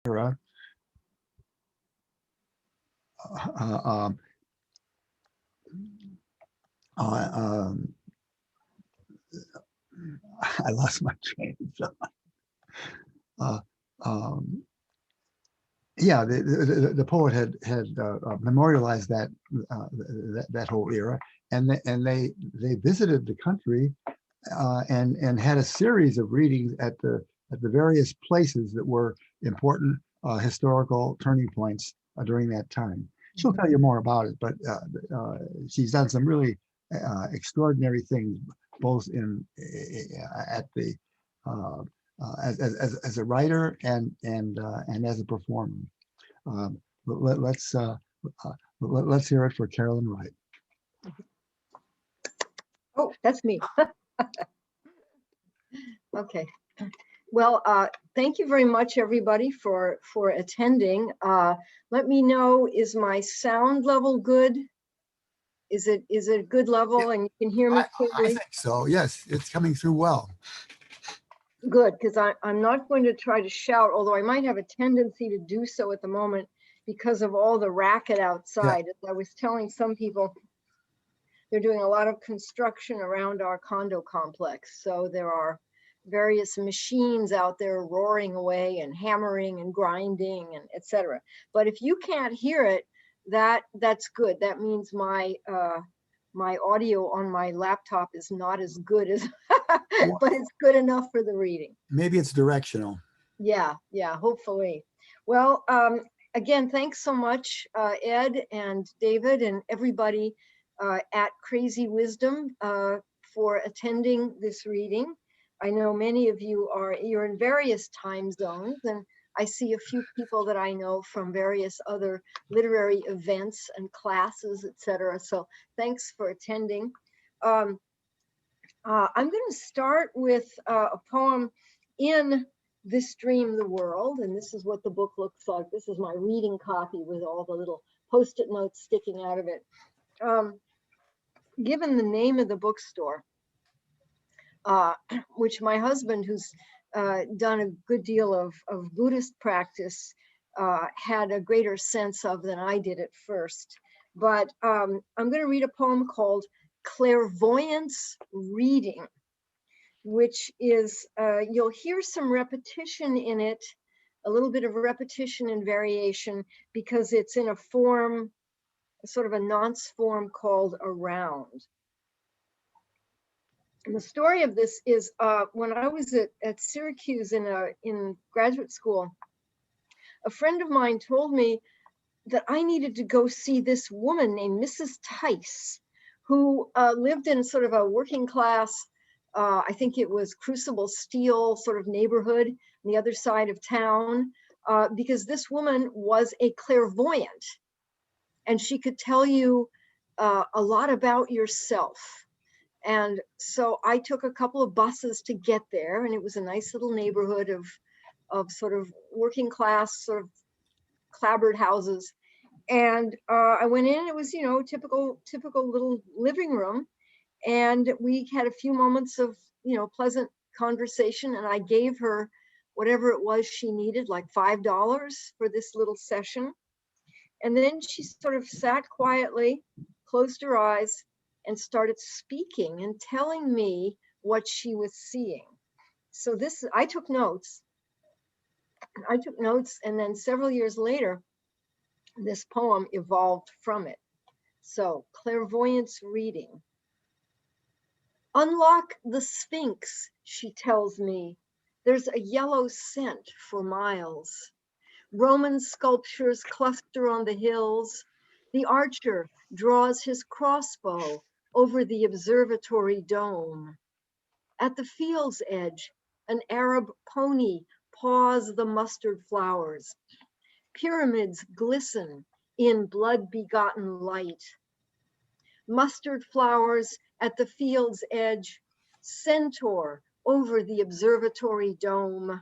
era. I lost my train of thought. Yeah, the poet had memorialized that whole era, and they visited the country and had a series of readings at the various places that were important historical turning points during that time. She'll tell you more about it, but she's done some really extraordinary things, both in at the as a writer and as a performer. Let's hear it for Carolyne Wright. Oh, that's me. Okay. Well, thank you very much, everybody, for attending. Let me know, is my sound level good? Is it a good level, Yeah, and you can hear me clearly? I think so. Yes, it's coming through well. Good, because I'm not going to try to shout, although I might have a tendency to do so at the moment because of all the racket outside. Yeah. As I was telling some people, they're doing a lot of construction around our condo complex. So there are various machines out there roaring away and hammering and grinding and etc. But if you can't hear it, that's good. That means my my audio on my laptop is not as good as, but it's good enough for the reading. Maybe it's directional. Yeah, hopefully. Well, again, thanks so much, Ed and David and everybody at Crazy Wisdom for attending this reading. I know many of you you're in various time zones, and I see a few people that I know from various other literary events and classes, etc. So thanks for attending. I'm going to start with a poem in This Dream the World, and this is what the book looks like. This is my reading copy with all the little post-it notes sticking out of it. Given the name of the bookstore, which my husband, who's done a good deal of Buddhist practice, had a greater sense of than I did at first. But I'm going to read a poem called Clairvoyance Reading, which is, you'll hear some repetition in it, a little bit of repetition and variation, because it's in a form, sort of a nonce form called around. And the story of this is when I was at Syracuse in graduate school, a friend of mine told me that I needed to go see this woman named Mrs. Tice, who lived in sort of a working class, I think it was Crucible Steel sort of neighborhood on the other side of town, because this woman was a clairvoyant and she could tell you a lot about yourself. And so I took a couple of buses to get there, and it was a nice little neighborhood of sort of working class, sort of clapboard houses. And I went in, it was, you know, typical little living room. And we had a few moments of, you know, pleasant conversation. And I gave her whatever it was she needed, like $5 for this little session. And then she sort of sat quietly, closed her eyes, and started speaking and telling me what she was seeing. So this, I took notes. And then several years later, this poem evolved from it. So, Clairvoyance Reading. Unlock the Sphinx, she tells me. There's a yellow scent for miles. Roman sculptures cluster on the hills. The archer draws his crossbow over the observatory dome. At the field's edge, an Arab pony paws the mustard flowers. Pyramids glisten in blood-begotten light. Mustard flowers at the field's edge, centaur over the observatory dome.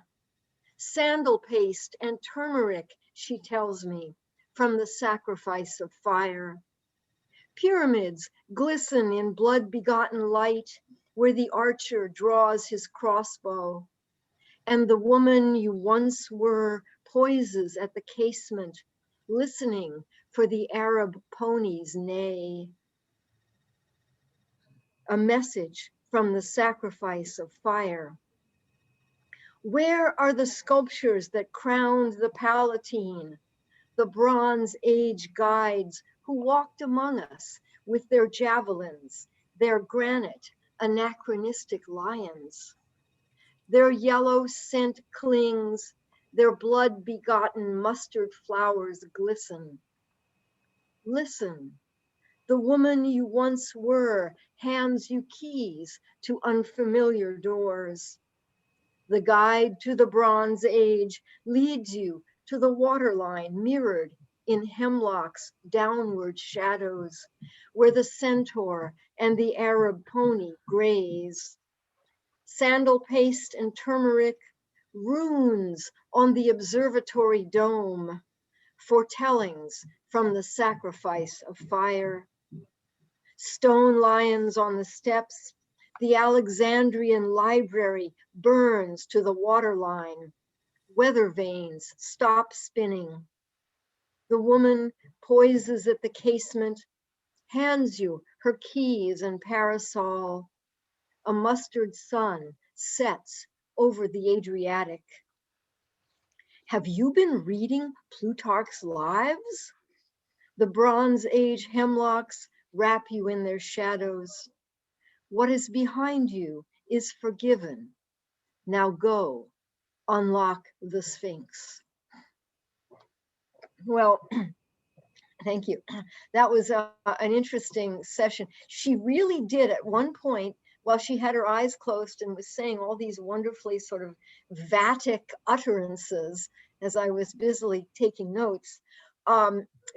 Sandal paste and turmeric, she tells me, from the sacrifice of fire. Pyramids glisten in blood-begotten light where the archer draws his crossbow. And the woman you once were poises at the casement, listening for the Arab ponies neigh. A message from the sacrifice of fire. Where are the sculptures that crowned the Palatine, the Bronze Age guides who walked among us with their javelins, their granite, anachronistic lions? Their yellow scent clings, their blood-begotten mustard flowers glisten. Listen, the woman you once were hands you keys to unfamiliar doors. The guide to the Bronze Age leads you to the waterline mirrored in hemlock's downward shadows, where the centaur and the Arab pony graze. Sandal paste and turmeric, runes on the observatory dome, foretellings from the sacrifice of fire. Stone lions on the steps, the Alexandrian library burns to the waterline. Weather vanes stop spinning. The woman poises at the casement, hands you her keys and parasol. A mustard sun sets over the Adriatic. Have you been reading Plutarch's Lives? The Bronze Age hemlocks wrap you in their shadows. What is behind you is forgiven. Now go, unlock the Sphinx. Well, thank you. That was an interesting session. She really did at one point, while she had her eyes closed and was saying all these wonderfully sort of Vatic utterances as I was busily taking notes,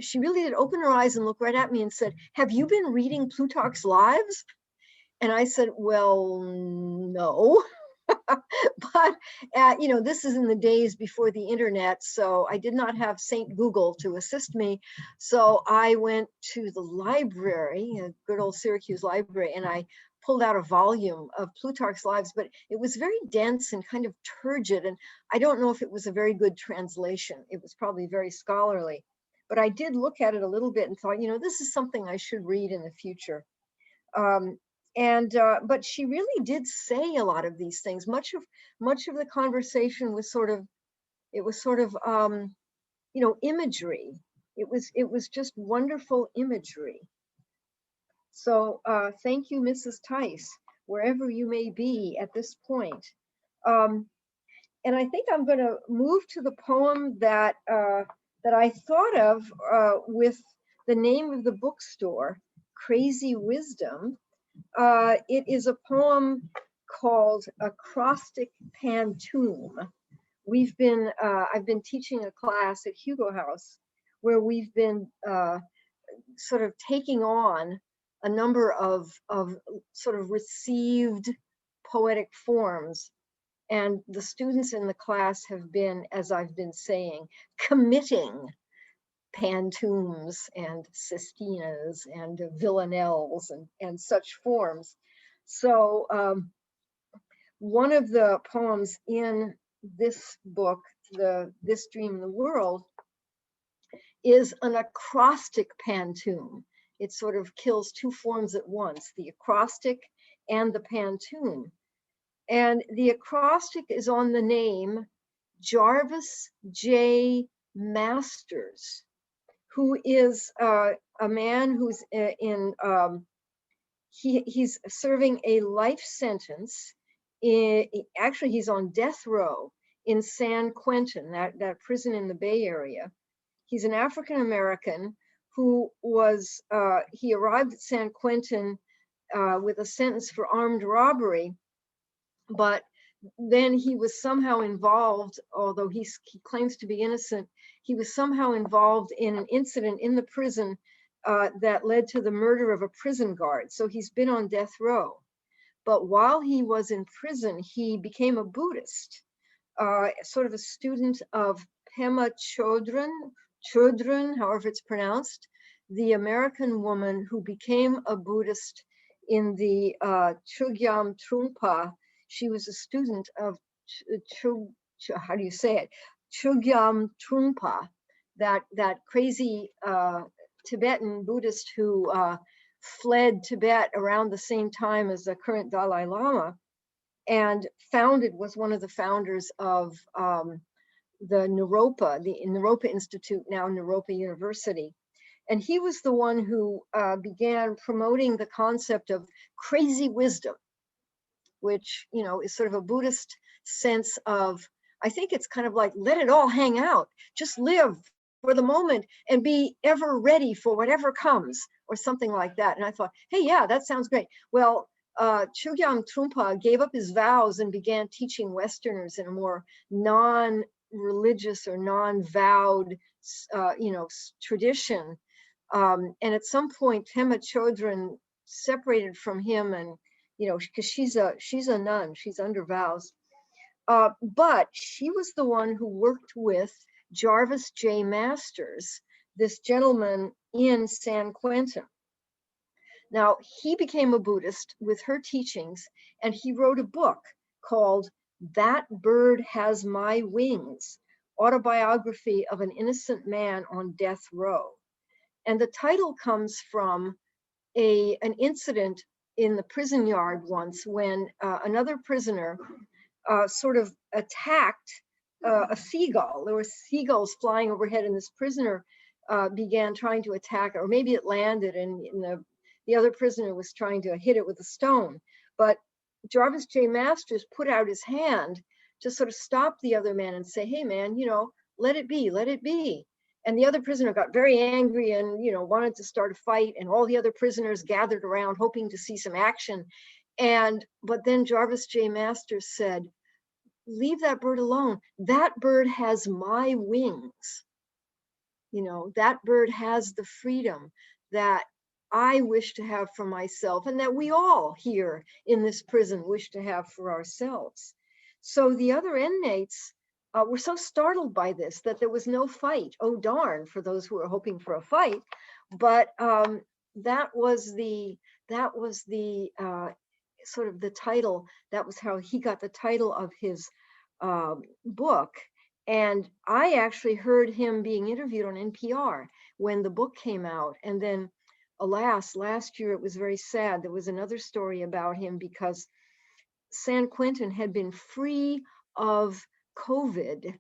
she really did open her eyes and look right at me and said, "Have you been reading Plutarch's Lives?" And I said, "Well, no." But, you know, this is in the days before the internet, so I did not have St. Google to assist me. So I went to the library, a good old Syracuse library, and I pulled out a volume of Plutarch's Lives, but it was very dense and kind of turgid. And I don't know if it was a very good translation. It was probably very scholarly, but I did look at it a little bit and thought, you know, this is something I should read in the future. But she really did say a lot of these things. Much of the conversation was sort of, you know, imagery. It was just wonderful imagery. So thank you, Mrs. Tice, wherever you may be at this point. And I think I'm going to move to the poem that I thought of with the name of the bookstore, Crazy Wisdom. It is a poem called Acrostic Pantoum. I've been teaching a class at Hugo House where we've been sort of taking on a number of sort of received poetic forms. And the students in the class have been, as I've been saying, committing Pantoums and Sistinas and Villanelles and such forms. So one of the poems in this book, This Dream in the World, is an acrostic pantoum. It sort of kills two forms at once, the acrostic and the pantoum. And the acrostic is on the name Jarvis J. Masters, who is a man who's he's serving a life sentence. Actually, he's on death row in San Quentin, that prison in the Bay Area. He's an African American who was, he arrived at San Quentin with a sentence for armed robbery, but then he was somehow involved, although he claims to be innocent, he was somehow involved in an incident in the prison that led to the murder of a prison guard. So he's been on death row. But while he was in prison, he became a Buddhist, sort of a student of Pema Chodron, however it's pronounced, the American woman who became a Buddhist in the Chogyam Trungpa. She was a student of, how do you say it? Chogyam Trungpa, that crazy Tibetan Buddhist who fled Tibet around the same time as the current Dalai Lama, and was one of the founders of the Naropa Institute, now Naropa University. And he was the one who began promoting the concept of crazy wisdom, which, you know, is sort of a Buddhist sense of, I think it's kind of like, let it all hang out, just live for the moment and be ever ready for whatever comes, or something like that. And I thought, hey, yeah, that sounds great. Well, Chogyam Trungpa gave up his vows and began teaching Westerners in a more non-religious or non-vowed, tradition. And at some point, Pema Chodron separated from him, and because she's a nun, she's under vows. But she was the one who worked with Jarvis J. Masters, this gentleman in San Quentin. Now, he became a Buddhist with her teachings, and he wrote a book called That Bird Has My Wings, Autobiography of an Innocent Man on Death Row. And the title comes from an incident in the prison yard once when another prisoner sort of attacked a seagull. There were seagulls flying overhead, and this prisoner began trying to attack it, or maybe it landed, and the other prisoner was trying to hit it with a stone. But Jarvis J. Masters put out his hand to sort of stop the other man and say, hey man, let it be, let it be. And the other prisoner got very angry and, wanted to start a fight, and all the other prisoners gathered around hoping to see some action. But then Jarvis J. Masters said, leave that bird alone. That bird has my wings. That bird has the freedom that I wish to have for myself, and that we all here in this prison wish to have for ourselves. So the other inmates were so startled by this that there was no fight. Oh darn, for those who were hoping for a fight. But that was the sort of the title. That was how he got the title of his book. And I actually heard him being interviewed on NPR when the book came out. And then, alas, last year it was very sad. There was another story about him because San Quentin had been free of COVID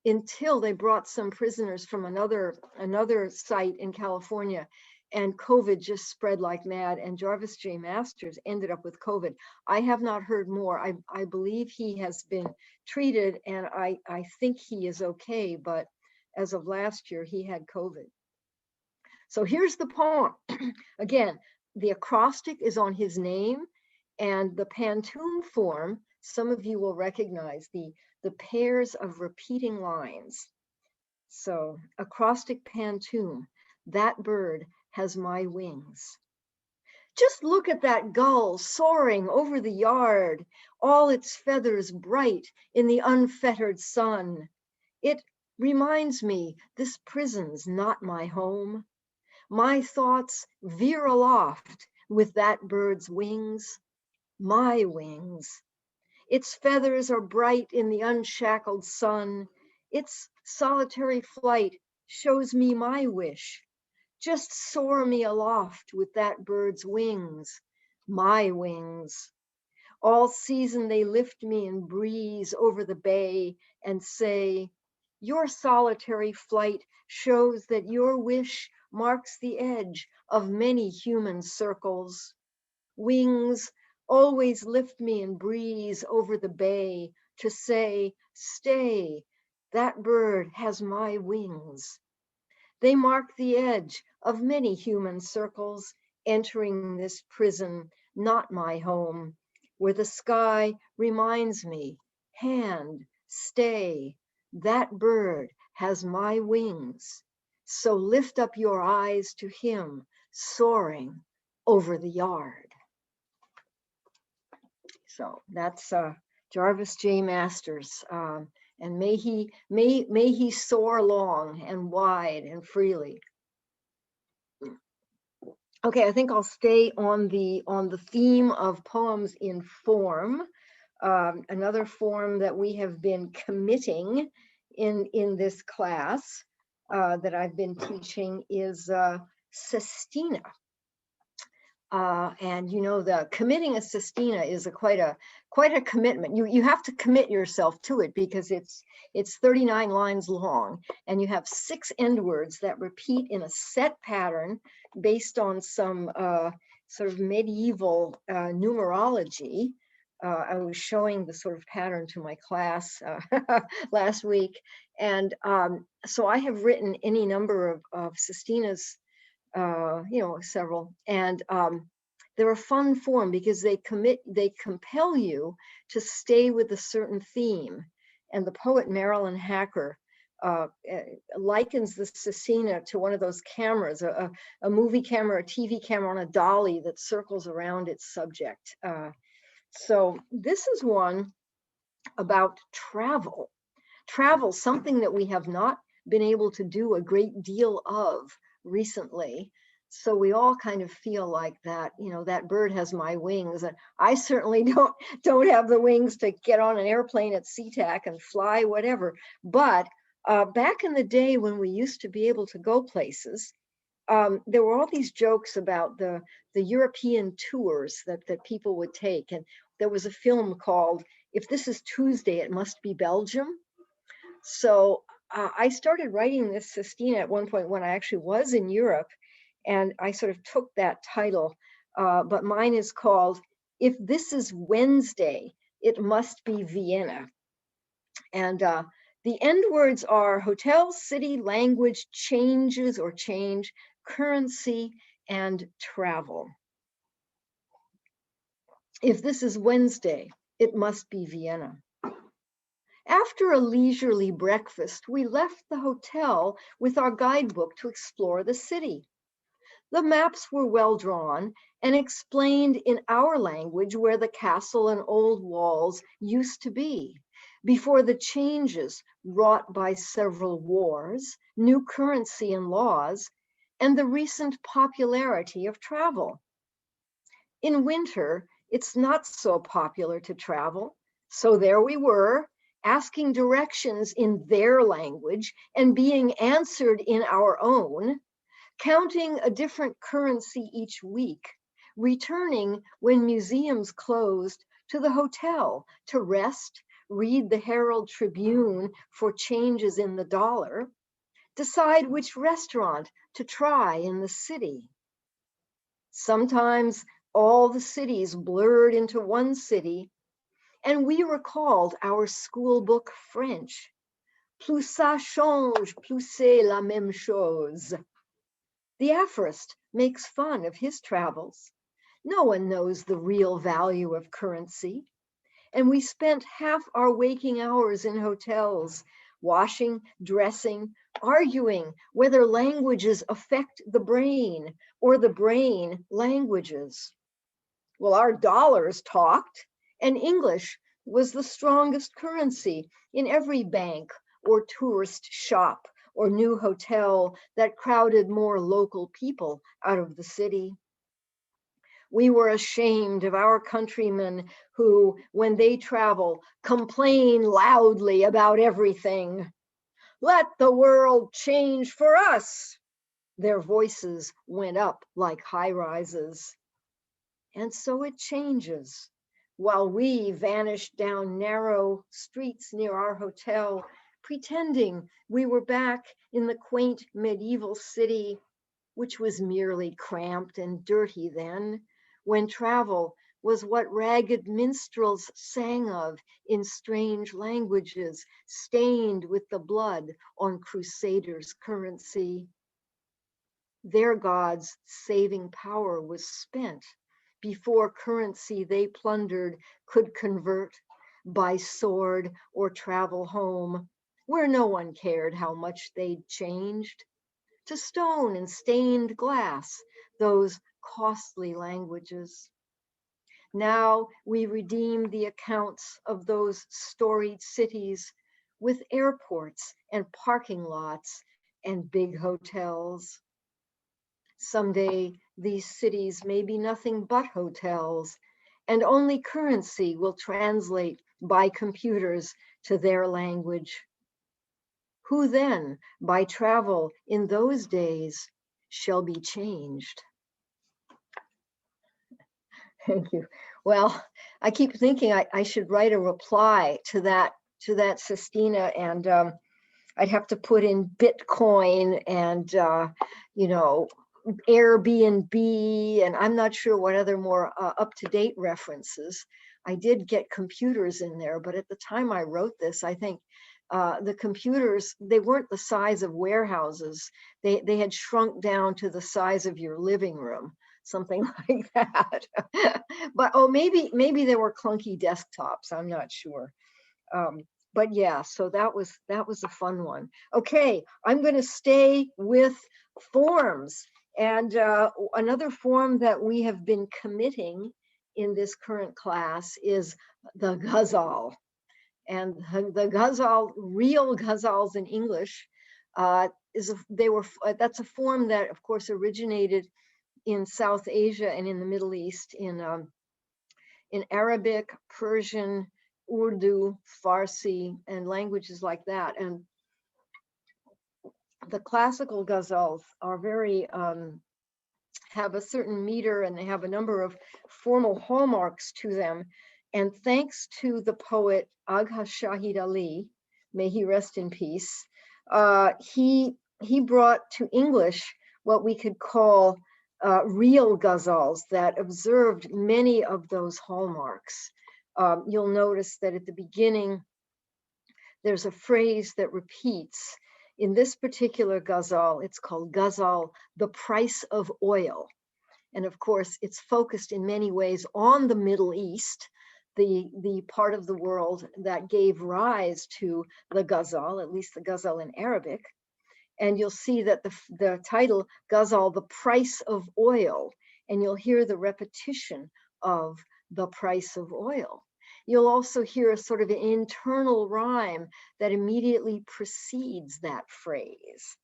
until they brought some prisoners from another site in California, and COVID just spread like mad, and Jarvis J. Masters ended up with COVID. I have not heard more. I believe he has been treated, and I think he is okay, but as of last year, he had COVID. So here's the poem. Again, the acrostic is on his name, and the pantoum form, some of you will recognize the pairs of repeating lines. So acrostic pantoum, that bird has my wings. Just look at that gull soaring over the yard, all its feathers bright in the unfettered sun. It reminds me this prison's not my home. My thoughts veer aloft with that bird's wings, my wings. Its feathers are bright in the unshackled sun. Its solitary flight shows me my wish. Just soar me aloft with that bird's wings, my wings. All season they lift me and breeze over the bay and say, your solitary flight shows that your wish marks the edge of many human circles. Wings always lift me and breeze over the bay to say, stay, that bird has my wings. They mark the edge of many human circles, entering this prison, not my home, where the sky reminds me, hand, stay, that bird has my wings. So lift up your eyes to him, soaring over the yard. So that's Jarvis J. Masters, and may he soar long and wide and freely. Okay, I think I'll stay on the theme of poems in form. Another form that we have been committing in this class that I've been teaching is Sistina. And you know, the committing a Sistina is quite a commitment. You have to commit yourself to it because it's 39 lines long, and you have 6 end words that repeat in a set pattern based on some sort of medieval numerology. I was showing the sort of pattern to my class last week, and so I have written any number of Sistinas, you know, several, and they're a fun form because they compel you to stay with a certain theme. And the poet Marilyn Hacker likens the Sistina to one of those cameras, a movie camera, a TV camera on a dolly that circles around its subject. So this is one about travel. Travel, something that we have not been able to do a great deal of recently. So we all kind of feel like that, you know, that bird has my wings. And I certainly don't have the wings to get on an airplane at SeaTac and fly, whatever. But back in the day when we used to be able to go places, there were all these jokes about the European tours that people would take. And there was a film called, If This Is Tuesday, It Must Be Belgium. So I started writing this Sistina at one point when I actually was in Europe, and I sort of took that title, but mine is called If This Is Wednesday, It Must Be Vienna. And the end words are hotel, city, language, changes or change, currency, and travel. If this is Wednesday, it must be Vienna. After a leisurely breakfast, we left the hotel with our guidebook to explore the city. The maps were well drawn and explained in our language where the castle and old walls used to be, before the changes wrought by several wars, new currency and laws, and the recent popularity of travel. In winter, it's not so popular to travel, so there we were, asking directions in their language and being answered in our own, counting a different currency each week, returning when museums closed to the hotel to rest, read the Herald Tribune for changes in the dollar, decide which restaurant to try in the city. Sometimes all the cities blurred into one city, and we recalled our school book French. Plus ça change, plus c'est la même chose. The aphorist makes fun of his travels. No one knows the real value of currency. And we spent half our waking hours in hotels, washing, dressing, arguing whether languages affect the brain or the brain languages. Well, our dollars talked, and English was the strongest currency in every bank or tourist shop or new hotel that crowded more local people out of the city. We were ashamed of our countrymen who, when they travel, complain loudly about everything. Let the world change for us. Their voices went up like high rises. And so it changes. While we vanished down narrow streets near our hotel, pretending we were back in the quaint medieval city, which was merely cramped and dirty then, when travel was what ragged minstrels sang of in strange languages, stained with the blood on crusaders' currency. Their gods' saving power was spent before currency they plundered could convert by sword or travel home, where no one cared how much they'd changed, to stone and stained glass, those costly languages. Now we redeem the accounts of those storied cities with airports and parking lots and big hotels. Someday these cities may be nothing but hotels, and only currency will translate by computers to their language. Who then by travel in those days shall be changed? Thank you. Well, I keep thinking I should write a reply to that Sistina, and I'd have to put in Bitcoin and you know, Airbnb, and I'm not sure what other more up-to-date references. I did get computers in there, but at the time I wrote this, I think the computers, they weren't the size of warehouses. They had shrunk down to the size of your living room, something like that. But oh, maybe there were clunky desktops. I'm not sure. But yeah, so that was a fun one. Okay, I'm going to stay with forms, and another form that we have been committing in this current class is the ghazal. And the ghazal, real ghazals in English, that's a form that, of course, originated in South Asia and in the Middle East, in Arabic, Persian, Urdu, Farsi, and languages like that. And the classical ghazals are very, have a certain meter, and they have a number of formal hallmarks to them. And thanks to the poet Agha Shahid Ali, may he rest in peace, he brought to English what we could call real ghazals that observed many of those hallmarks. You'll notice that at the beginning, there's a phrase that repeats. In this particular ghazal, it's called Ghazal, the Price of Oil. And of course, it's focused in many ways on the Middle East, the part of the world that gave rise to the ghazal, at least the ghazal in Arabic. And you'll see that the title, Ghazal, the Price of Oil, and you'll hear the repetition of the price of oil. You'll also hear a sort of an internal rhyme that immediately precedes that phrase.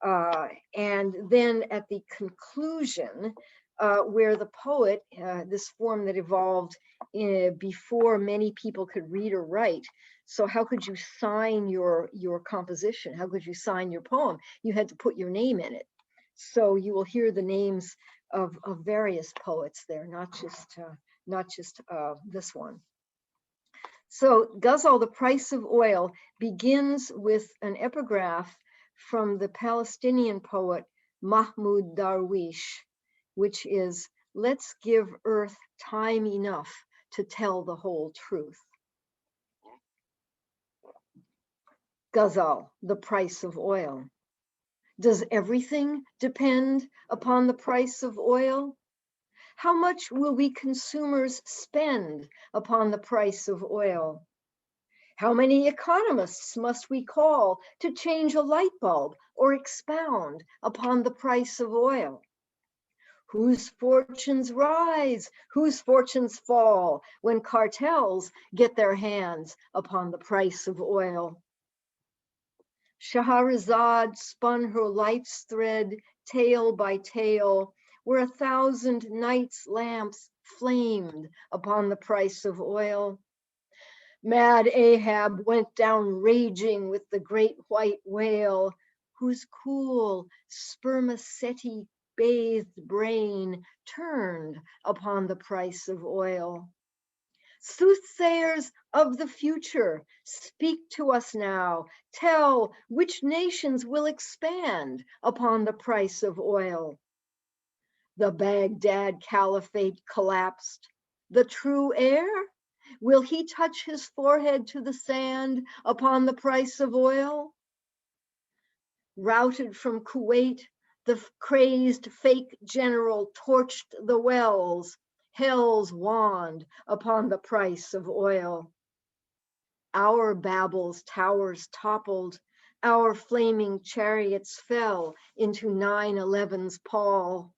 And then at the conclusion, where the poet, this form that evolved before many people could read or write. So how could you sign your composition? How could you sign your poem? You had to put your name in it. So you will hear the names of various poets there, not just this one. So Ghazal, the Price of Oil, begins with an epigraph from the Palestinian poet Mahmoud Darwish, which is, let's give earth time enough to tell the whole truth. Ghazal, the price of oil. Does everything depend upon the price of oil? How much will we consumers spend upon the price of oil? How many economists must we call to change a light bulb or expound upon the price of oil? Whose fortunes rise, whose fortunes fall when cartels get their hands upon the price of oil? Shahrazad spun her life's thread, tale by tale, where 1,000 nights' lamps flamed upon the price of oil. Mad Ahab went down raging with the great white whale, whose cool spermaceti bathed brain turned upon the price of oil. Soothsayers of the future, speak to us now. Tell which nations will expand upon the price of oil. The Baghdad Caliphate collapsed. The true heir? Will he touch his forehead to the sand upon the price of oil? Routed from Kuwait, the crazed fake general torched the wells, hell's wand upon the price of oil. Our Babel's towers toppled, our flaming chariots fell into 9/11's pall.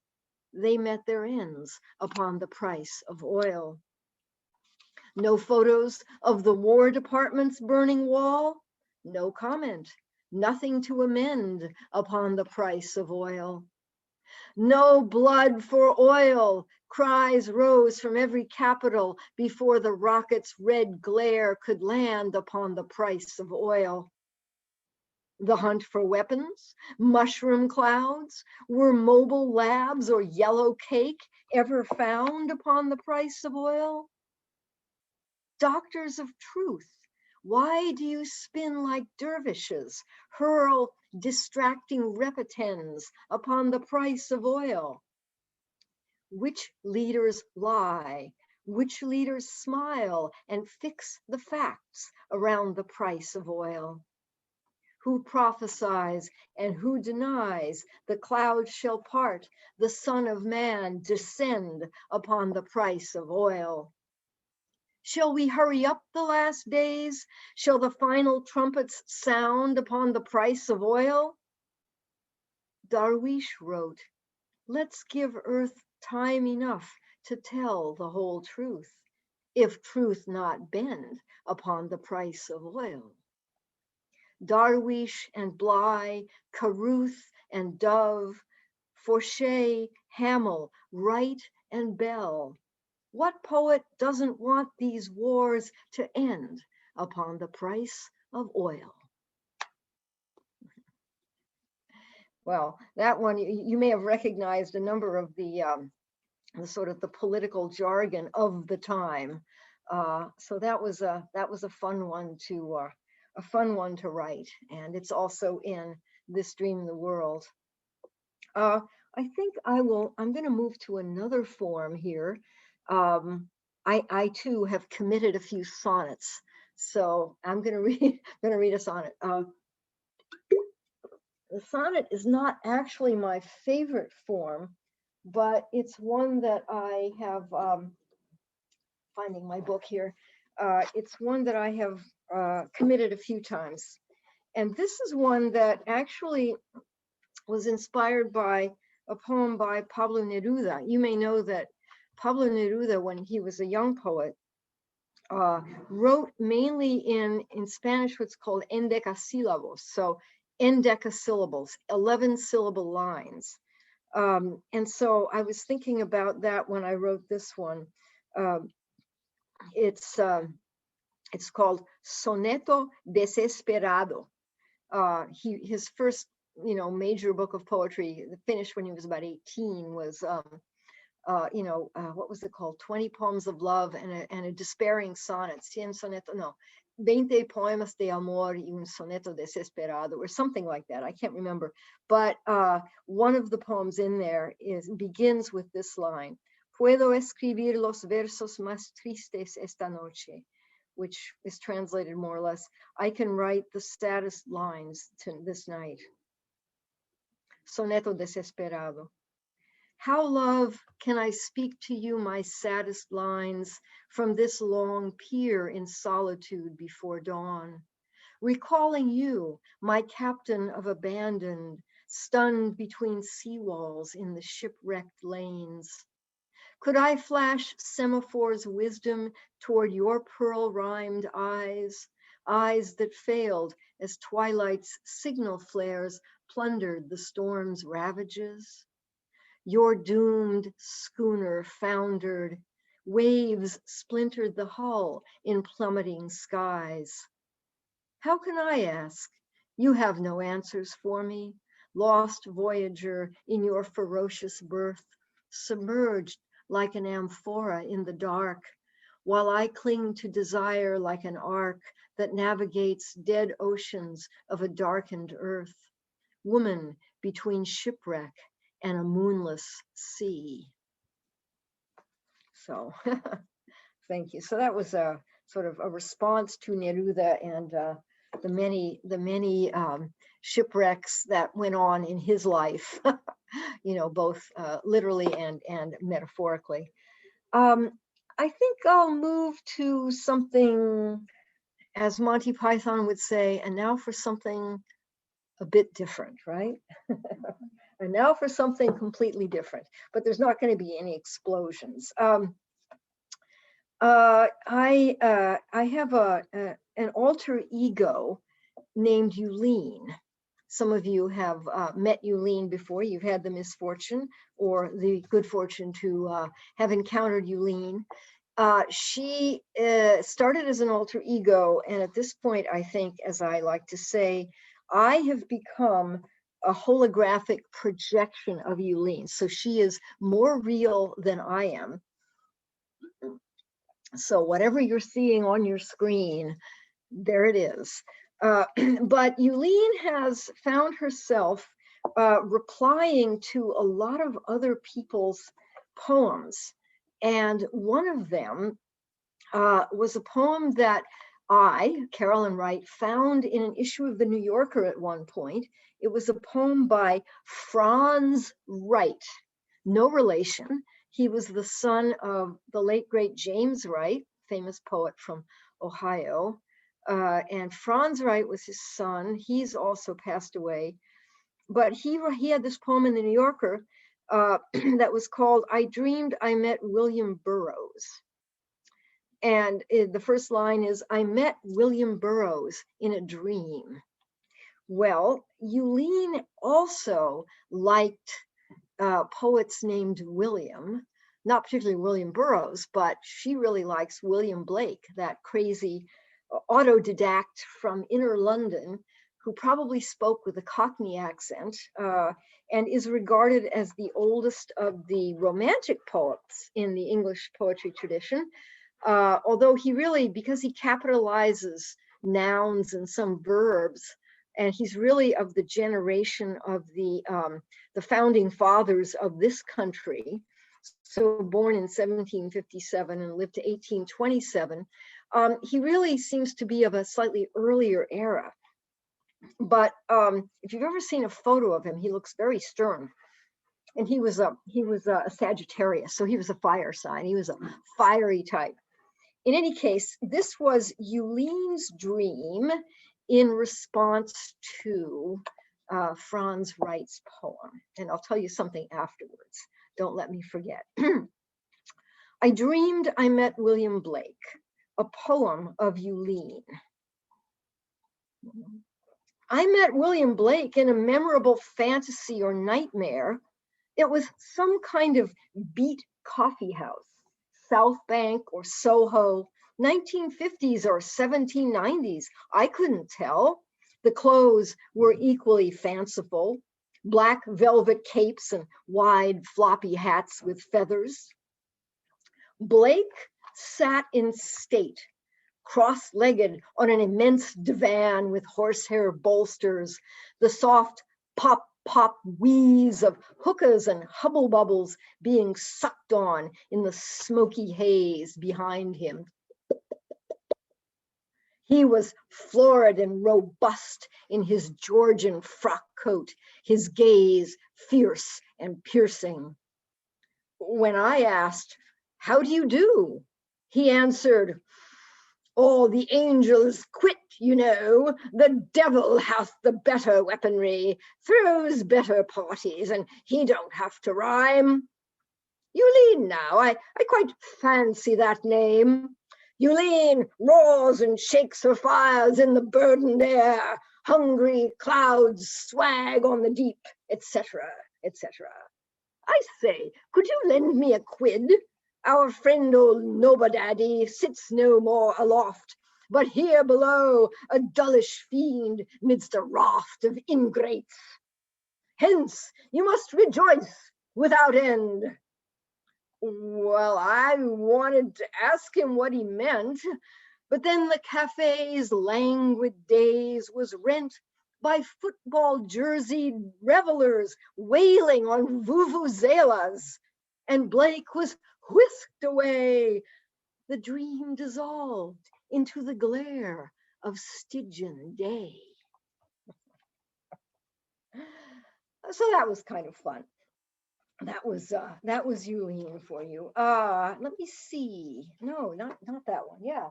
They met their ends upon the price of oil. No photos of the War Department's burning wall? No comment, nothing to amend upon the price of oil. No blood for oil, cries rose from every capital before the rocket's red glare could land upon the price of oil. The hunt for weapons, mushroom clouds, were mobile labs or yellow cake ever found upon the price of oil? Doctors of truth, why do you spin like dervishes, hurl distracting repetends upon the price of oil? Which leaders lie? Which leaders smile and fix the facts around the price of oil? Who prophesies and who denies the clouds shall part, the Son of Man descend upon the price of oil? Shall we hurry up the last days? Shall the final trumpets sound upon the price of oil? Darwish wrote, let's give earth time enough to tell the whole truth, if truth not bend upon the price of oil. Darwish and Bly, Caruth and Dove, Forshey, Hamel, Wright and Bell. What poet doesn't want these wars to end upon the price of oil? Well, that one, you may have recognized a number of the sort of the political jargon of the time. So that was a fun one to write, and it's also in This Dream in the World. I think I'm going to move to another form here. I too have committed a few sonnets, so I'm going to read a sonnet. The sonnet is not actually my favorite form, but it's one that I have, finding my book here, it's one that I have committed a few times. And this is one that actually was inspired by a poem by Pablo Neruda. You may know that Pablo Neruda, when he was a young poet, wrote mainly in Spanish what's called endecasílabos, so endecasyllables, 11 syllable lines. And so I was thinking about that when I wrote this one. It's called Soneto Desesperado. His first, major book of poetry, finished when he was about 18, was what was it called? 20 Poems of Love and a Despairing Sonnet. 20 Poemas de Amor y un Soneto Desesperado, or something like that. I can't remember. But one of the poems in there begins with this line: Puedo escribir los versos más tristes esta noche, which is translated more or less, I can write the saddest lines this night. Soneto Desesperado. How, love, can I speak to you my saddest lines from this long pier in solitude before dawn? Recalling you, my captain of abandoned, stunned between seawalls in the shipwrecked lanes. Could I flash semaphore's wisdom toward your pearl-rhymed eyes, eyes that failed as twilight's signal flares plundered the storm's ravages? Your doomed schooner foundered, waves splintered the hull in plummeting skies. How can I ask? You have no answers for me, lost voyager in your ferocious berth, submerged like an amphora in the dark, while I cling to desire like an ark that navigates dead oceans of a darkened earth, woman between shipwreck and a moonless sea. So thank you. So that was a sort of a response to Neruda and the many shipwrecks that went on in his life, both literally and metaphorically. I think I'll move to something, as Monty Python would say, and now for something a bit different, right? And now for something completely different, but there's not going to be any explosions. I have an alter ego named Yulene. Some of you have met Yulene before. You've had the misfortune or the good fortune to have encountered Yulene. She started as an alter ego, and at this point, I think, as I like to say, I have become a holographic projection of Yulene. So she is more real than I am. So whatever you're seeing on your screen, there it is. But Yulene has found herself replying to a lot of other people's poems. And one of them was a poem that I, Carolyne Wright, found in an issue of the New Yorker at one point. It was a poem by Franz Wright, no relation. He was the son of the late, great James Wright, famous poet from Ohio. And Franz Wright was his son. He's also passed away. But he had this poem in the New Yorker that was called, I Dreamed I Met William Burroughs. And the first line is, I met William Burroughs in a dream. Well, Yulene also liked poets named William, not particularly William Burroughs, but she really likes William Blake, that crazy autodidact from inner London who probably spoke with a Cockney accent and is regarded as the oldest of the Romantic poets in the English poetry tradition. Although he really, because he capitalizes nouns and some verbs, and he's really of the generation of the founding fathers of this country, so born in 1757 and lived to 1827, he really seems to be of a slightly earlier era. But if you've ever seen a photo of him, he looks very stern. And he was a Sagittarius, so he was a fire sign. He was a fiery type. In any case, this was Yulene's dream in response to Franz Wright's poem. And I'll tell you something afterwards. Don't let me forget. I dreamed I met William Blake, a poem of Yulene. I met William Blake in a memorable fantasy or nightmare. It was some kind of beat coffee house, South Bank or Soho, 1950s or 1790s. I couldn't tell. The clothes were equally fanciful, black velvet capes and wide floppy hats with feathers. Blake sat in state, cross-legged on an immense divan with horsehair bolsters, the soft pop, pop wheeze of hookahs and hubble bubbles being sucked on in the smoky haze behind him. He was florid and robust in his Georgian frock coat, his gaze fierce and piercing. When I asked, how do you do? He answered, oh, the angels quit, you know. The devil hath the better weaponry, throws better parties, and he don't have to rhyme. Yulene now, I quite fancy that name. Yulene roars and shakes her fires in the burdened air, hungry clouds swag on the deep, etc., etc. I say, could you lend me a quid? Our friend old Nobodaddy sits no more aloft, but here below, a dullish fiend midst a raft of ingrates. Hence, you must rejoice without end. Well, I wanted to ask him what he meant, but then the cafe's languid days was rent by football jerseyed revelers wailing on vuvuzelas, and Blake was whisked away. The dream dissolved into the glare of Stygian day. So that was kind of fun. That was Yulene for you. Let me see. No, not that one. Yeah.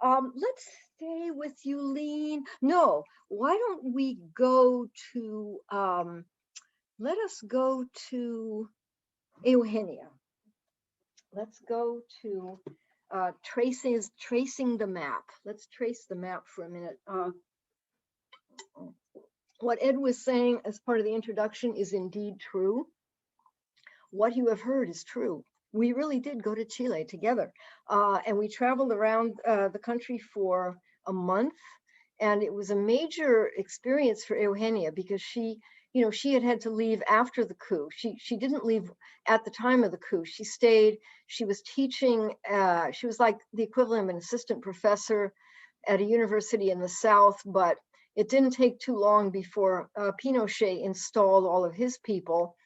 Let's stay with Yulene. No, why don't we go to let us go to Eugenia. Let's go to tracing the map. Let's trace the map for a minute. What Ed was saying as part of the introduction is indeed true. What you have heard is true. We really did go to Chile together, and we traveled around the country for a month, And it was a major experience for Eugenia because she, you know, she had to leave after the coup. She didn't leave at the time of the coup. She stayed. She was teaching. She was like the equivalent of an assistant professor at a university in the South, but it didn't take too long before Pinochet installed all of his people,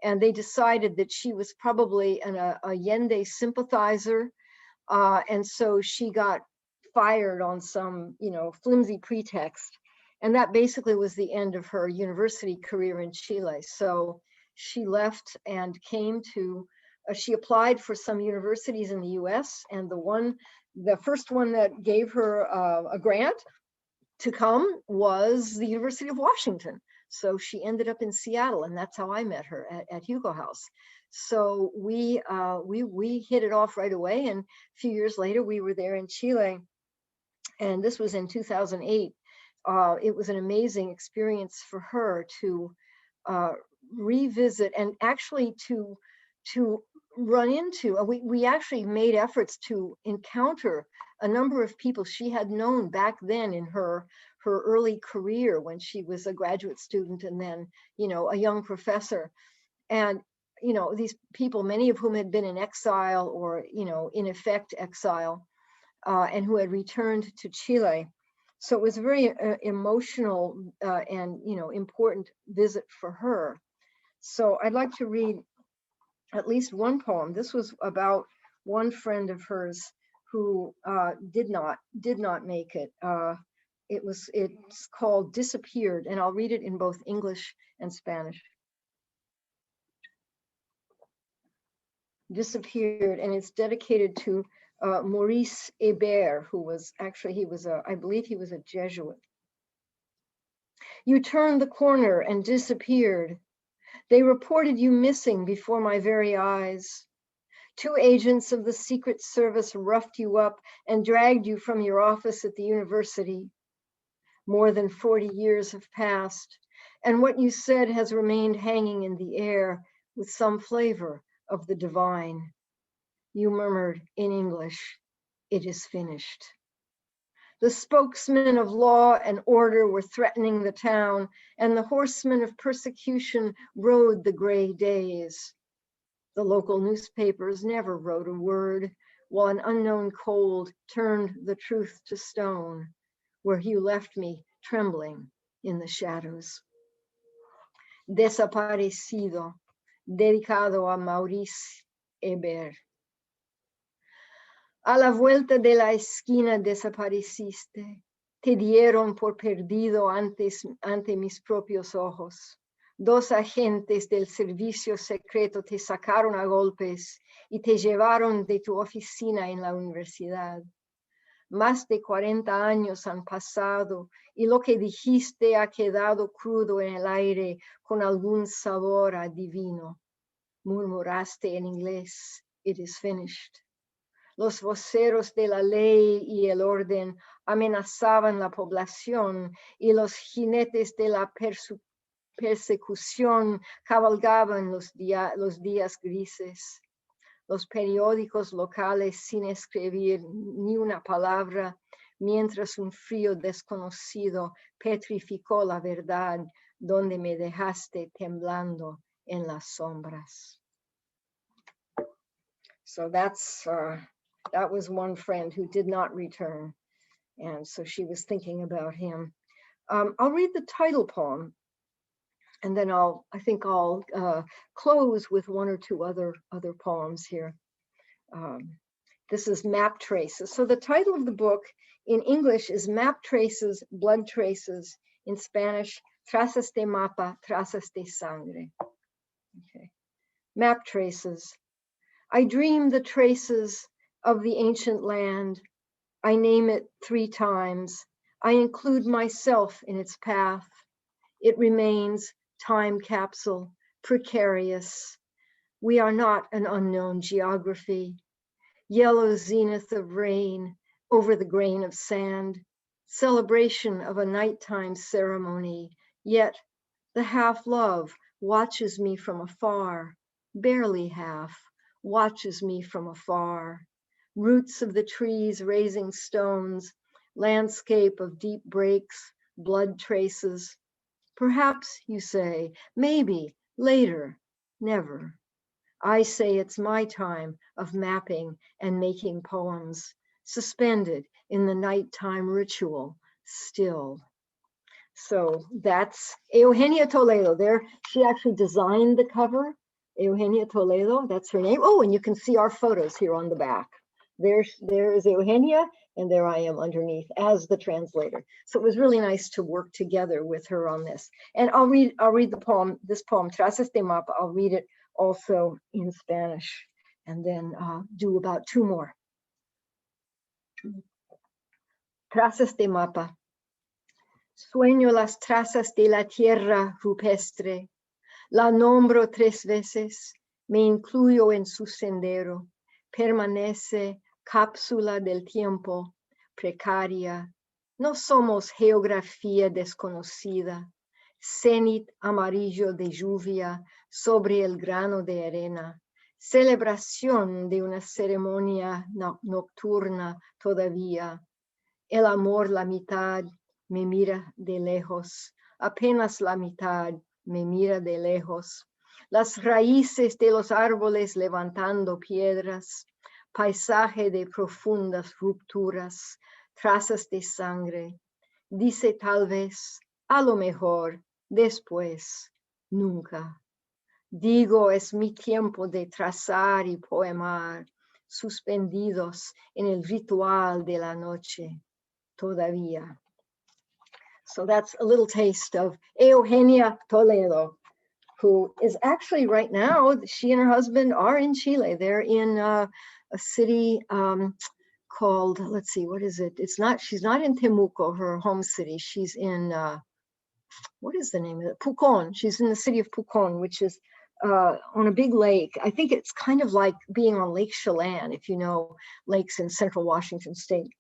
and they decided that she was probably an Allende sympathizer, and so she got fired on some, you know, flimsy pretext. And that basically was the end of her university career in Chile. So she left and came to, she applied for some universities in the US, and the first one that gave her a grant to come was the University of Washington. So she ended up in Seattle, and that's how I met her at Hugo House. So we hit it off right away, and a few years later we were there in Chile, and this was in 2008. It was an amazing experience for her to revisit and actually to run into. We actually made efforts to encounter a number of people she had known back then in her early career when she was a graduate student and then, you know, a young professor. And, you know, these people, many of whom had been in exile or, you know, in effect exile, and who had returned to Chile. So it was a very emotional and, you know, important visit for her. So I'd like to read at least one poem. This was about one friend of hers who did not make it. It's called Disappeared, and I'll read it in both English and Spanish. Disappeared, and it's dedicated to Maurice Hébert, who was actually, I believe he was a Jesuit. You turned the corner and disappeared. They reported you missing before my very eyes. 2 agents of the Secret Service roughed you up and dragged you from your office at the university. More than 40 years have passed, and what you said has remained hanging in the air with some flavor of the divine. You murmured in English, "It is finished." The spokesmen of law and order were threatening the town, and the horsemen of persecution rode the gray days. The local newspapers never wrote a word, while an unknown cold turned the truth to stone, where you left me trembling in the shadows. Desaparecido, dedicado a Maurice Hébert. A la vuelta de la esquina desapareciste. Te dieron por perdido ante mis propios ojos. 2 agentes del servicio secreto te sacaron a golpes y te llevaron de tu oficina en la universidad. Más de 40 años han pasado y lo que dijiste ha quedado crudo en el aire con algún sabor adivino. Murmuraste en inglés, "It is finished." Los voceros de la ley y el orden amenazaban la población y los jinetes de la persecución cabalgaban los días grises. Los periódicos locales sin escribir ni una palabra, mientras un frío desconocido petrificó la verdad donde me dejaste temblando en las sombras. So that was one friend who did not return. And so she was thinking about him. I'll read the title poem, and then I think I'll close with 1 or 2 other poems here. This is Map Traces. So the title of the book in English is Map Traces, Blood Traces. In Spanish, Trazas de Mapa, Trazas de Sangre. Okay. Map Traces. I dream the traces of the ancient land. I name it 3 times. I include myself in its path. It remains time capsule, precarious. We are not an unknown geography. Yellow zenith of rain over the grain of sand, celebration of a nighttime ceremony, yet the half-love watches me from afar, barely half, watches me from afar. Roots of the trees raising stones, landscape of deep breaks, blood traces. Perhaps, you say, maybe, later, never. I say it's my time of mapping and making poems, suspended in the nighttime ritual, still. So that's Eugenia Toledo. There, she actually designed the cover. Eugenia Toledo, that's her name. Oh, and you can see our photos here on the back. There is Eugenia, and there I am underneath as the translator. So it was really nice to work together with her on this. And I'll read the poem, this poem, Trazas de Mapa. I'll read it also in Spanish, and then do about 2 more. Trazas de Mapa. Sueño las trazas de la tierra rupestre, la nombro 3 veces, me incluyo en su sendero, permanece cápsula del tiempo, precaria, no somos geografía desconocida, cenit amarillo de lluvia sobre el grano de arena, celebración de una ceremonia nocturna todavía, el amor la mitad, me mira de lejos, apenas la mitad me mira de lejos. Las raíces de los árboles levantando piedras, paisaje de profundas rupturas, trazas de sangre. Dice tal vez, a lo mejor, después, nunca. Digo, es mi tiempo de trazar y poemar, suspendidos en el ritual de la noche, todavía. So that's a little taste of Eugenia Toledo, who is actually right now, she and her husband are in Chile. They're in a city called, let's see, what is it? She's not in Temuco, her home city. She's in, what is the name of it? Pucón. She's in the city of Pucón, which is on a big lake. I think it's kind of like being on Lake Chelan, if you know lakes in central Washington state.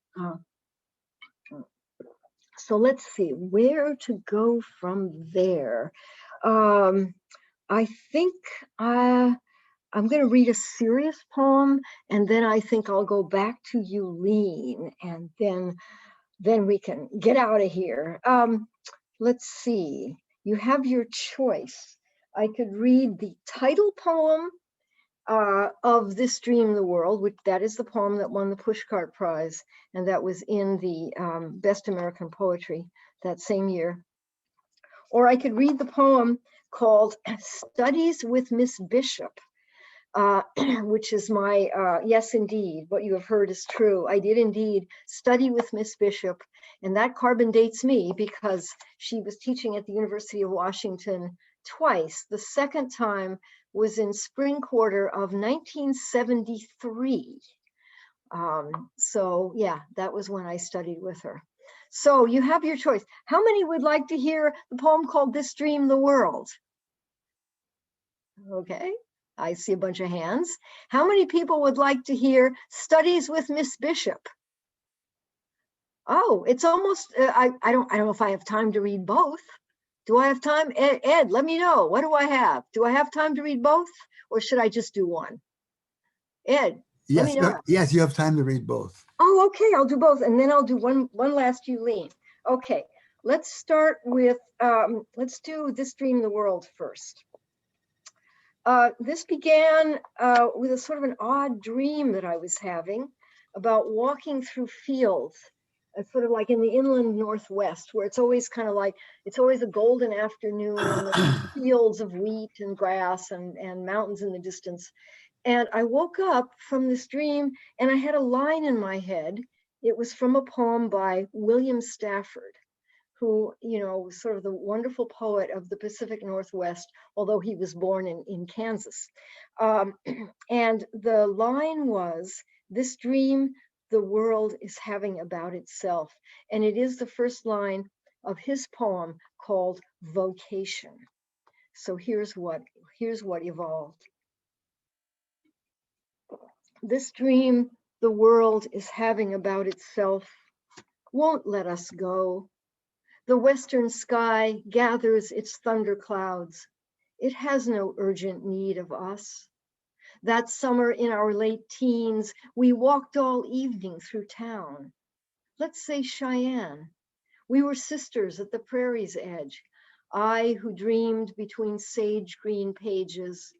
So let's see where to go from there. I think I'm going to read a serious poem, and then I think I'll go back to Yulene, and then we can get out of here. Let's see. You have your choice. I could read the title poem of This Dream the World, which that is the poem that won the Pushcart Prize, and that was in the Best American Poetry that same year. Or I could read the poem called Studies with Miss Bishop, which is my, yes, indeed, what you have heard is true. I did indeed study with Miss Bishop, and that carbon dates me because she was teaching at the University of Washington twice. The second time was in spring quarter of 1973. So yeah, that was when I studied with her. So you have your choice. How many would like to hear the poem called This Dream the World? Okay, I see a bunch of hands. How many people would like to hear Studies with Miss Bishop? Oh, it's almost, I don't know if I have time to read both. Do I have time? Ed, let me know. What do I have? Do I have time to read both, or should I just do one? Ed, let me know. Yes, you have time to read both. Oh, okay, I'll do both, and then I'll do one last Yulene. Okay, let's start with, let's do This Dream the World first. This began with a sort of an odd dream that I was having about walking through fields. It's sort of like in the inland Northwest, where it's always kind of like, it's always a golden afternoon and the fields of wheat and grass and mountains in the distance. And I woke up from this dream and I had a line in my head. It was from a poem by William Stafford, who, you know, was sort of the wonderful poet of the Pacific Northwest, although he was born in Kansas. And the line was, this dream the world is having about itself. And it is the first line of his poem called Vocation. So here's what evolved. This dream the world is having about itself won't let us go. The western sky gathers its thunder clouds. It has no urgent need of us. That summer in our late teens, we walked all evening through town. Let's say Cheyenne. We were sisters at the prairie's edge. I who dreamed between sage green pages,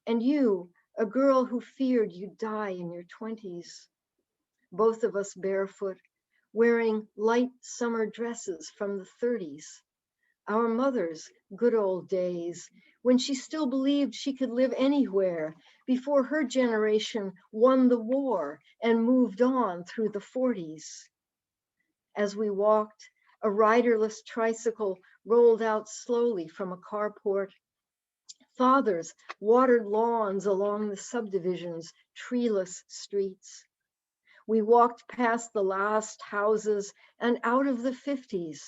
and you, a girl who feared you'd die in your 20s. Both of us barefoot, wearing light summer dresses from the 30s. Our mother's good old days, when she still believed she could live anywhere before her generation won the war and moved on through the 40s. As we walked, a riderless tricycle rolled out slowly from a carport. Fathers watered lawns along the subdivision's treeless streets. We walked past the last houses and out of the 50s.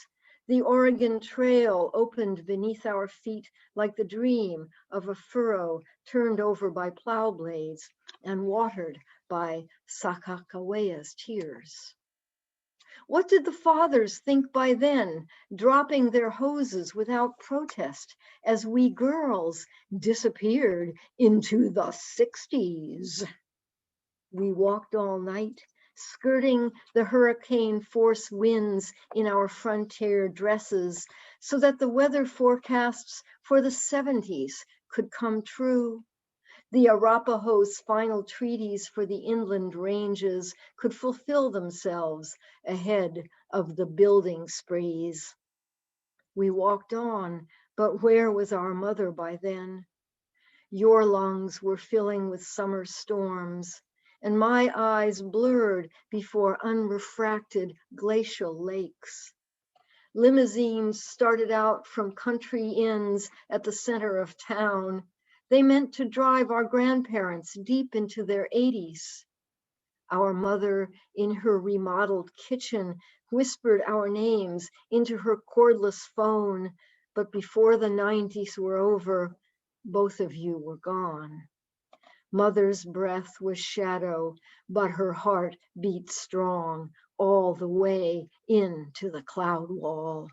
The Oregon Trail opened beneath our feet like the dream of a furrow turned over by plow blades and watered by Sakakawea's tears. What did the fathers think by then, dropping their hoses without protest as we girls disappeared into the 60s? We walked all night, skirting the hurricane force winds in our frontier dresses so that the weather forecasts for the 70s could come true. The Arapahoe's final treaties for the inland ranges could fulfill themselves ahead of the building sprees. We walked on, but where was our mother by then? Your lungs were filling with summer storms, and my eyes blurred before unrefracted glacial lakes. Limousines started out from country inns at the center of town. They meant to drive our grandparents deep into their 80s. Our mother, in her remodeled kitchen, whispered our names into her cordless phone, but before the 90s were over, both of you were gone. Mother's breath was shadow, but her heart beat strong all the way into the cloud wall.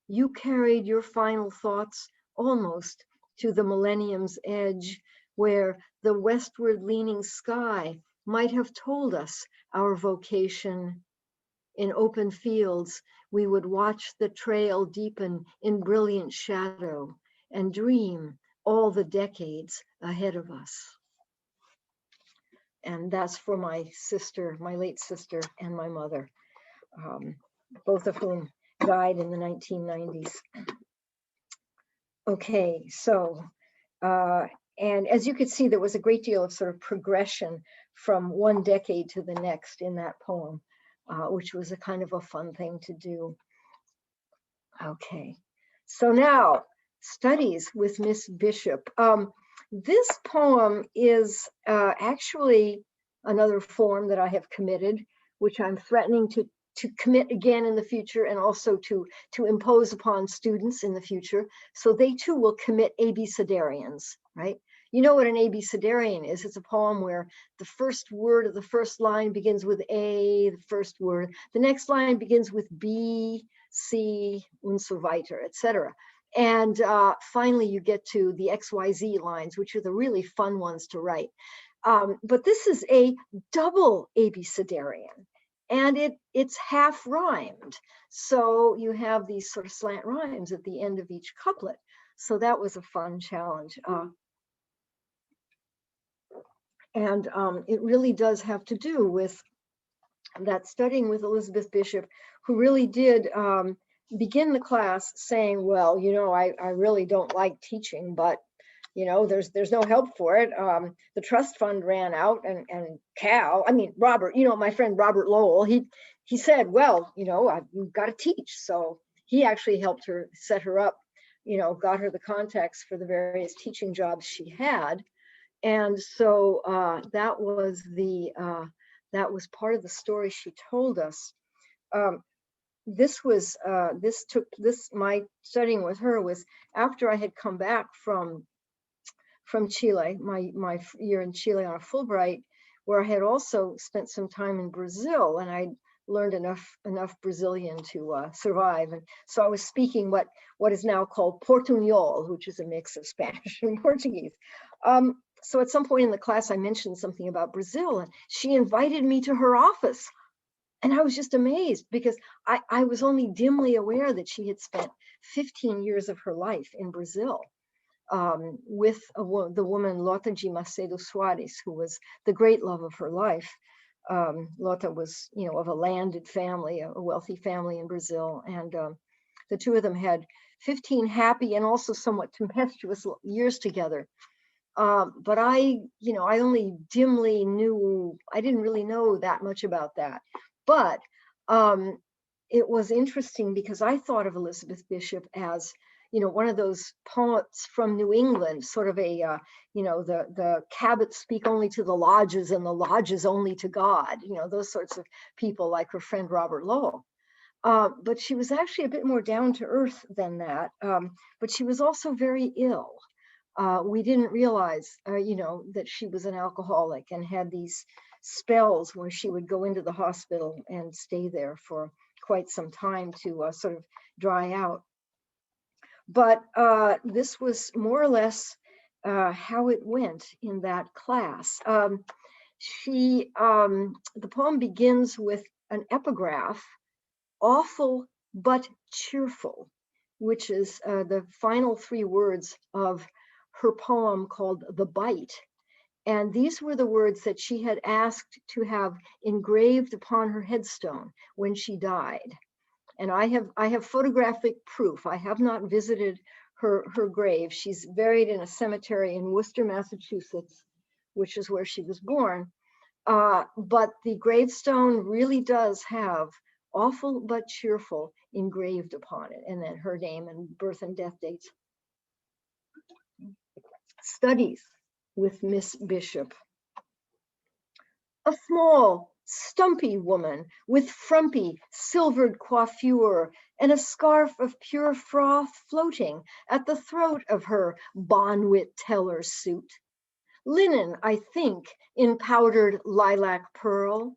You carried your final thoughts almost to the millennium's edge, where the westward leaning sky might have told us our vocation. In open fields, we would watch the trail deepen in brilliant shadow and dream all the decades ahead of us. And that's for my sister, my late sister, and my mother, both of whom died in the 1990s. Okay, so, and as you could see, there was a great deal of sort of progression from one decade to the next in that poem, which was a kind of a fun thing to do. Okay, so now, Studies with Miss Bishop. This poem is actually another form that I have committed, which I'm threatening to commit again in the future, and also to impose upon students in the future, so they too will commit abecedarians, right? You know what an abecedarian is? It's a poem where the first word of the first line begins with A, the first word, the next line begins with B, C, und so weiter, etc. And finally, you get to the XYZ lines, which are the really fun ones to write. But this is a double abecedarian, and it's half rhymed. So you have these sort of slant rhymes at the end of each couplet. So that was a fun challenge. And it really does have to do with that studying with Elizabeth Bishop, who really did begin the class saying, well, you know, I really don't like teaching, but you know, there's no help for it. The trust fund ran out, and Robert, you know, my friend Robert Lowell, he said, well, you know, you've got to teach. So he actually helped her, set her up, you know, got her the contacts for the various teaching jobs she had. And so that was part of the story she told us. My studying with her was after I had come back from Chile, my year in Chile on a Fulbright, where I had also spent some time in Brazil, and I learned enough Brazilian to survive. And so I was speaking what is now called Portuñol, which is a mix of Spanish and Portuguese. So at some point in the class, I mentioned something about Brazil, and she invited me to her office. And I was just amazed because I was only dimly aware that she had spent 15 years of her life in Brazil, with the woman Lota de Macedo Soares, who was the great love of her life. Lota was, of a landed family, a wealthy family in Brazil. And the two of them had 15 happy and also somewhat tempestuous years together. But I only dimly knew, I didn't really know that much about that. But it was interesting because I thought of Elizabeth Bishop as, one of those poets from New England, sort of a, the Cabots speak only to the lodges and the lodges only to God, those sorts of people like her friend Robert Lowell. But she was actually a bit more down to earth than that. But she was also very ill. We didn't realize, that she was an alcoholic and had these spells where she would go into the hospital and stay there for quite some time to sort of dry out. But this was more or less how it went in that class. The poem begins with an epigraph, awful but cheerful, which is the final three words of her poem called The Bite. And these were the words that she had asked to have engraved upon her headstone when she died. And I have photographic proof. I have not visited her grave. She's buried in a cemetery in Worcester, Massachusetts, which is where she was born. But the gravestone really does have awful but cheerful engraved upon it, and then her name and birth and death dates. Studies with Miss Bishop. A small, stumpy woman with frumpy, silvered coiffure and a scarf of pure froth floating at the throat of her Bonwit Teller suit. Linen, I think, in powdered lilac pearl.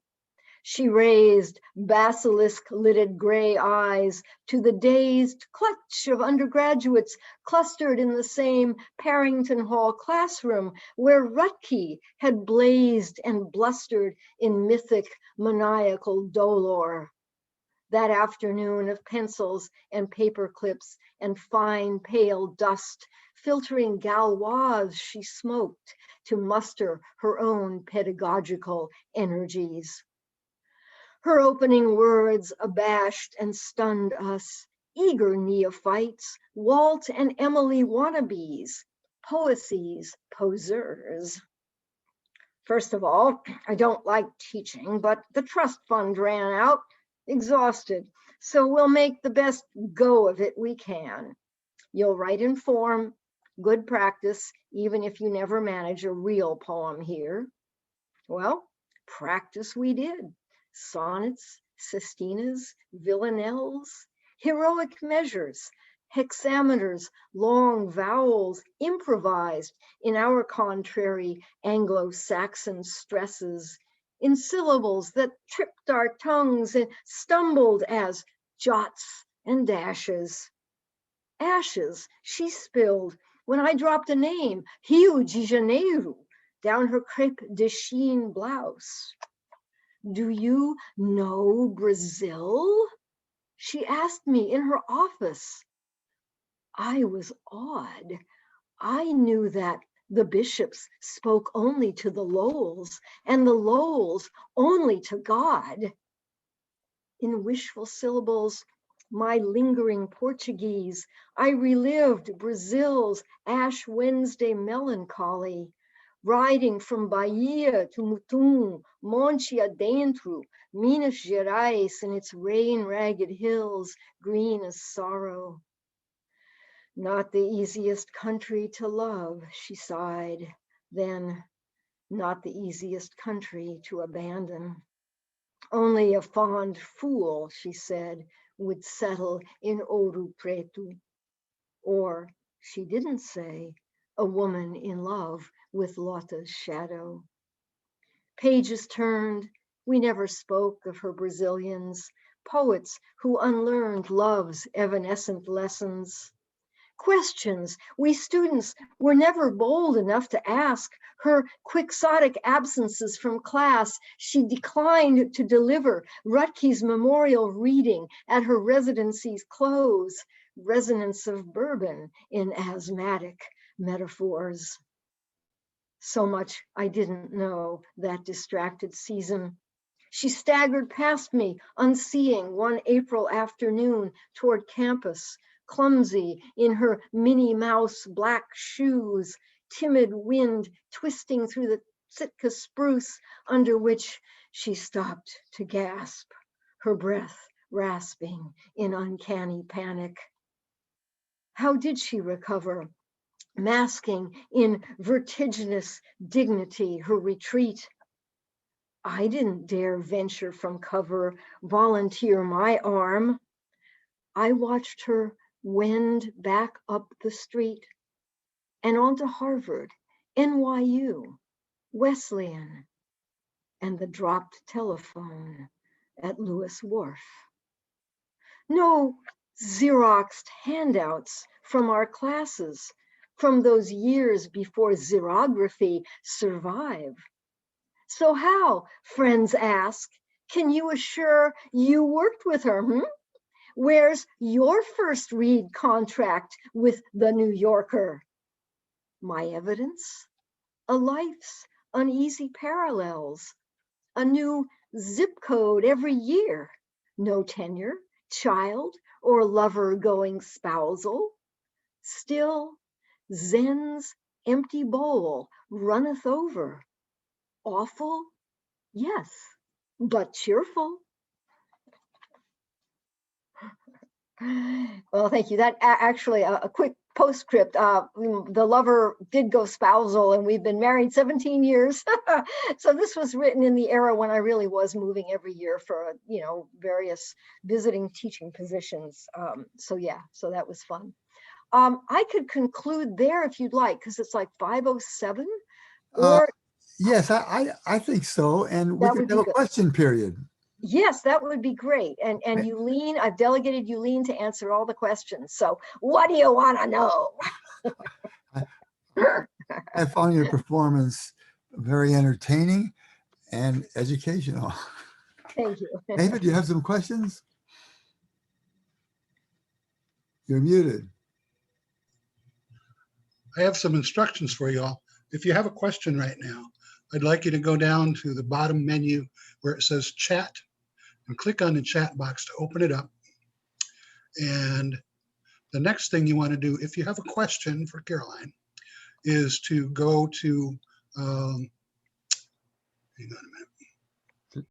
She raised basilisk-lidded gray eyes to the dazed clutch of undergraduates clustered in the same Parrington Hall classroom where Rutke had blazed and blustered in mythic maniacal dolor. That afternoon of pencils and paper clips and fine pale dust filtering Gauloise she smoked to muster her own pedagogical energies. Her opening words abashed and stunned us, eager neophytes, Walt and Emily wannabes, poesy's poseurs. First of all, I don't like teaching, but the trust fund ran out, exhausted, so we'll make the best go of it we can. You'll write in form, good practice, even if you never manage a real poem here. Well, practice we did. Sonnets, Sistinas, villanelles, heroic measures, hexameters, long vowels improvised in our contrary Anglo-Saxon stresses, in syllables that tripped our tongues and stumbled as jots and dashes. Ashes she spilled when I dropped a name, Rio de Janeiro, down her crepe de chine blouse. Do you know Brazil? She asked me in her office. I was awed. I knew that the bishops spoke only to the Lowells and the Lowells only to God. In wishful syllables, my lingering Portuguese, I relived Brazil's Ash Wednesday melancholy, riding from Bahia to Mutum, Monte Adentro, Minas Gerais and its rain-ragged hills, green as sorrow. Not the easiest country to love, she sighed. Then, not the easiest country to abandon. Only a fond fool, she said, would settle in Ouro Preto. Or, she didn't say, a woman in love with Lota's shadow. Pages turned, we never spoke of her Brazilians, poets who unlearned love's evanescent lessons. Questions we students were never bold enough to ask. Her quixotic absences from class, she declined to deliver Rutke's memorial reading at her residency's close. Resonance of bourbon in asthmatic metaphors. So much I didn't know that distracted season. She staggered past me, unseeing, one April afternoon toward campus, clumsy in her Minnie Mouse black shoes, timid wind twisting through the Sitka spruce under which she stopped to gasp, her breath rasping in uncanny panic. How did she recover? Masking in vertiginous dignity her retreat. I didn't dare venture from cover, volunteer my arm. I watched her wend back up the street and on to Harvard, NYU, Wesleyan, and the dropped telephone at Lewis Wharf. No Xeroxed handouts from our classes, from those years before xerography survived. So how, friends ask, can you assure you worked with her? Where's your first read contract with the New Yorker? My evidence? A life's uneasy parallels, a new zip code every year, no tenure, child, or lover going spousal. Still, Zen's empty bowl runneth over. Awful? Yes, but cheerful. Well, thank you. That actually a quick postscript. The lover did go spousal, and we've been married 17 years. So this was written in the era when I really was moving every year for various visiting teaching positions. So yeah, so that was fun. I could conclude there if you'd like, because it's like 5:07. Or yes, I think so. And we that could would be have a good. question period. Yes, that would be great. And Yulene, I've delegated Yulene to answer all the questions. So what do you want to know? I found your performance very entertaining and educational. Thank you. David, do you have some questions? You're muted. I have some instructions for you all. If you have a question right now, I'd like you to go down to the bottom menu where it says chat and click on the chat box to open it up. And the next thing you want to do, if you have a question for Carolyne, is to go to, hang on a minute.